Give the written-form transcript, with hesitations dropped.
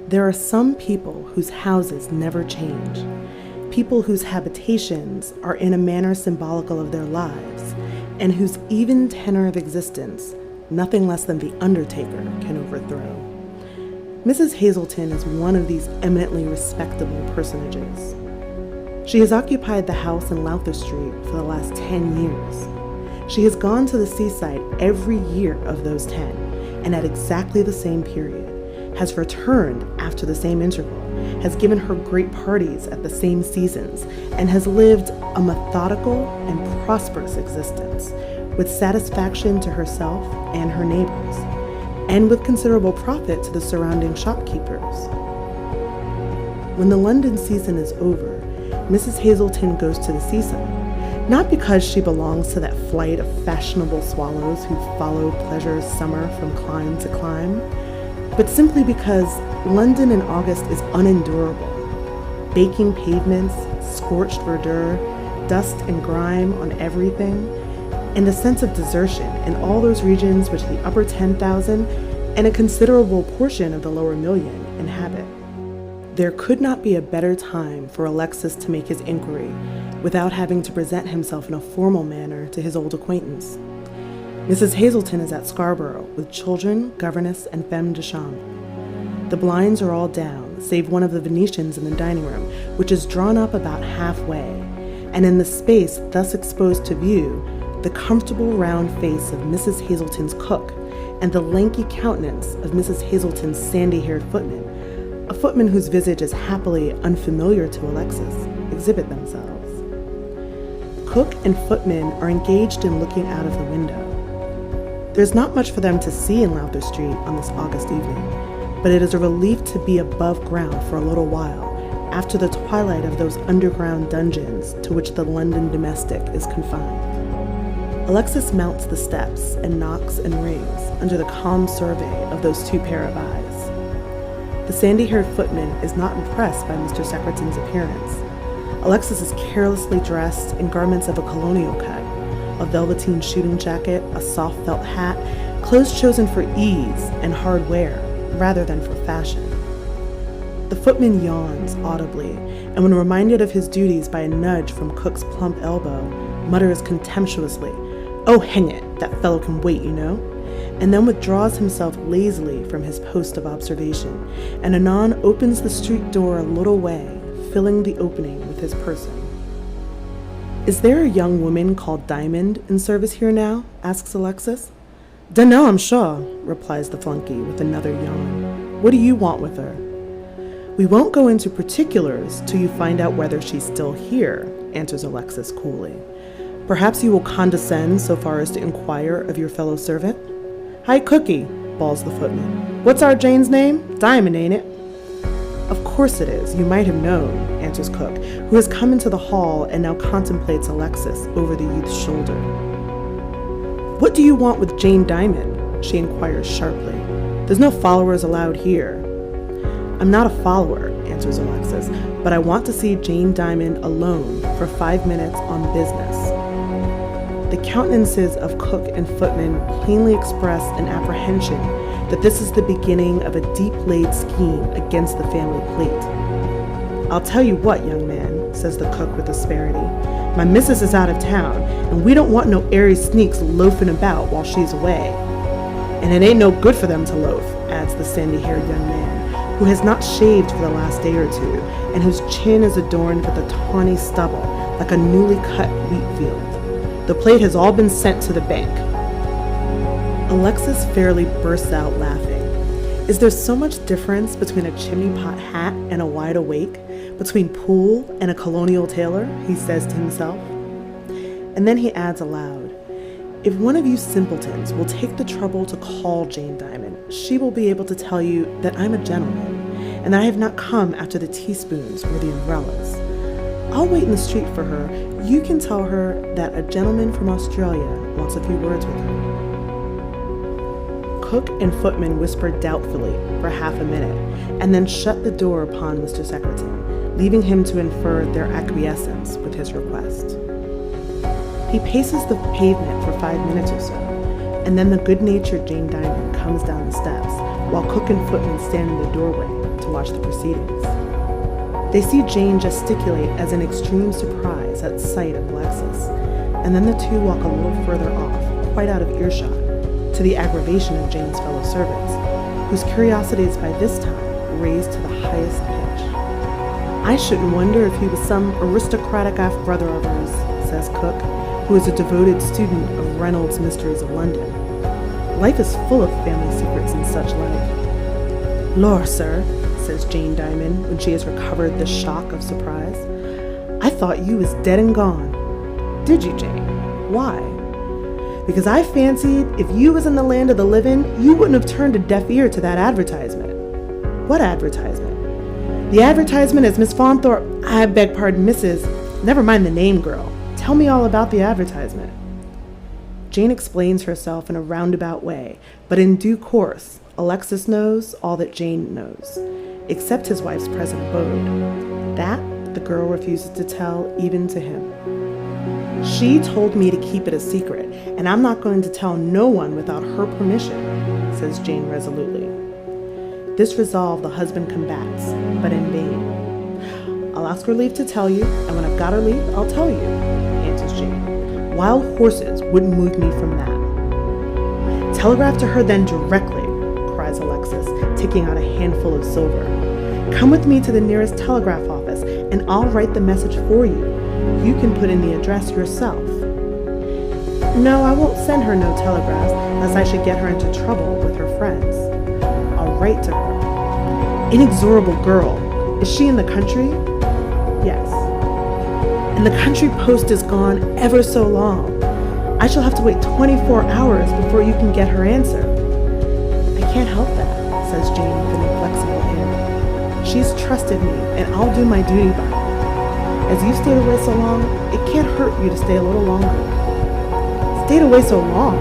There are some people whose houses never change, people whose habitations are in a manner symbolical of their lives, and whose even tenor of existence nothing less than the Undertaker can overthrow. Mrs. Hazelton is one of these eminently respectable personages. She has occupied the house in Lowther Street for the last 10 years. She has gone to the seaside every year of those 10, and at exactly the same period, has returned after the same interval, has given her great parties at the same seasons, and has lived a methodical and prosperous existence, with satisfaction to herself and her neighbors, and with considerable profit to the surrounding shopkeepers. When the London season is over, Mrs. Hazelton goes to the seaside, not because she belongs to that flight of fashionable swallows who follow pleasure's summer from clime to clime, but simply because London in August is unendurable. Baking pavements, scorched verdure, dust and grime on everything, and a sense of desertion in all those regions which the upper 10,000 and a considerable portion of the lower million inhabit. There could not be a better time for Alexis to make his inquiry without having to present himself in a formal manner to his old acquaintance. Mrs. Hazelton is at Scarborough with children, governess, and femme de chambre. The blinds are all down, save one of the Venetians in the dining room, which is drawn up about halfway, and in the space thus exposed to view, the comfortable round face of Mrs. Hazelton's cook and the lanky countenance of Mrs. Hazelton's sandy-haired footman, a footman whose visage is happily unfamiliar to Alexis, exhibit themselves. Cook and footman are engaged in looking out of the window. There's not much for them to see in Lowther Street on this August evening, but it is a relief to be above ground for a little while after the twilight of those underground dungeons to which the London domestic is confined. Alexis mounts the steps and knocks and rings under the calm survey of those two pair of eyes. The sandy-haired footman is not impressed by Mr. Secretan's appearance. Alexis is carelessly dressed in garments of a colonial cut, a velveteen shooting jacket, a soft felt hat, clothes chosen for ease and hard wear rather than for fashion. The footman yawns audibly, and when reminded of his duties by a nudge from Cook's plump elbow, mutters contemptuously, "Oh, hang it, that fellow can wait, you know," and then withdraws himself lazily from his post of observation, and anon opens the street door a little way, filling the opening with his person. "Is there a young woman called Diamond in service here now?" asks Alexis. "Dunno, I'm sure," replies the flunky with another yawn. "What do you want with her?" "We won't go into particulars till you find out whether she's still here," answers Alexis coolly. "Perhaps you will condescend so far as to inquire of your fellow servant?" "Hi, Cookie," bawls the footman. "What's our Jane's name? Diamond, ain't it?" "Of course it is. You might have known," answers Cook, who has come into the hall and now contemplates Alexis over the youth's shoulder. "What do you want with Jane Diamond?" she inquires sharply. "There's no followers allowed here." "I'm not a follower," answers Alexis, "but I want to see Jane Diamond alone for 5 minutes on business." The countenances of cook and footman plainly express an apprehension that this is the beginning of a deep-laid scheme against the family plate. "I'll tell you what, young man," says the cook with asperity, "my missus is out of town, and we don't want no airy sneaks loafing about while she's away." "And it ain't no good for them to loaf," adds the sandy-haired young man, who has not shaved for the last day or two, and whose chin is adorned with a tawny stubble like a newly cut wheat field. "The plate has all been sent to the bank." Alexis fairly bursts out laughing. Is there so much difference between a chimney pot hat and a wide awake, between Poole and a colonial tailor, he says to himself. And then he adds aloud, "If one of you simpletons will take the trouble to call Jane Diamond, she will be able to tell you that I'm a gentleman, and that I have not come after the teaspoons or the umbrellas. I'll wait in the street for her. You can tell her that a gentleman from Australia wants a few words with her." Cook and footman whispered doubtfully for half a minute, and then shut the door upon Mr. Secretan, leaving him to infer their acquiescence with his request. He paces the pavement for 5 minutes or so, and then the good-natured Jane Diamond comes down the steps, while cook and footman stand in the doorway, to watch the proceedings. They see Jane gesticulate as in extreme surprise at sight of Alexis, and then the two walk a little further off, quite out of earshot, to the aggravation of Jane's fellow servants, whose curiosity is by this time raised to the highest pitch. "I shouldn't wonder if he was some aristocratic half-brother of hers," says Cook, who is a devoted student of Reynolds' Mysteries of London. "Life is full of family secrets and such like." "Lor, sir," says Jane Dimon when she has recovered the shock of surprise, "I thought you was dead and gone." "Did you, Jane? Why?" "Because I fancied if you was in the land of the living, you wouldn't have turned a deaf ear to that advertisement." "What advertisement?" "The advertisement as Miss Faunthorpe, I beg pardon, Mrs. Never mind the name, girl. Tell me all about the advertisement." Jane explains herself in a roundabout way, but in due course, Alexis knows all that Jane knows, except his wife's present abode. That the girl refuses to tell even to him. "She told me to keep it a secret, and I'm not going to tell no one without her permission," says Jane resolutely. This resolve the husband combats, but in vain. "I'll ask her leave to tell you, and when I've got her leave, I'll tell you," answers Jane. "Wild horses wouldn't move me from that." "Telegraph to her then directly," cries Alexis, taking out a handful of silver. "Come with me to the nearest telegraph office, and I'll write the message for you. You can put in the address yourself." "No, I won't send her no telegraph, lest I should get her into trouble with her friends. I'll write to her." "Inexorable girl! Is she in the country?" "Yes." "And the country post is gone ever so long. I shall have to wait 24 hours before you can get her answer." "I can't help that," says Jane with an inflexible air. "She's trusted me, and I'll do my duty by her. As you've stayed away so long, it can't hurt you to stay a little longer." "Stayed away so long?"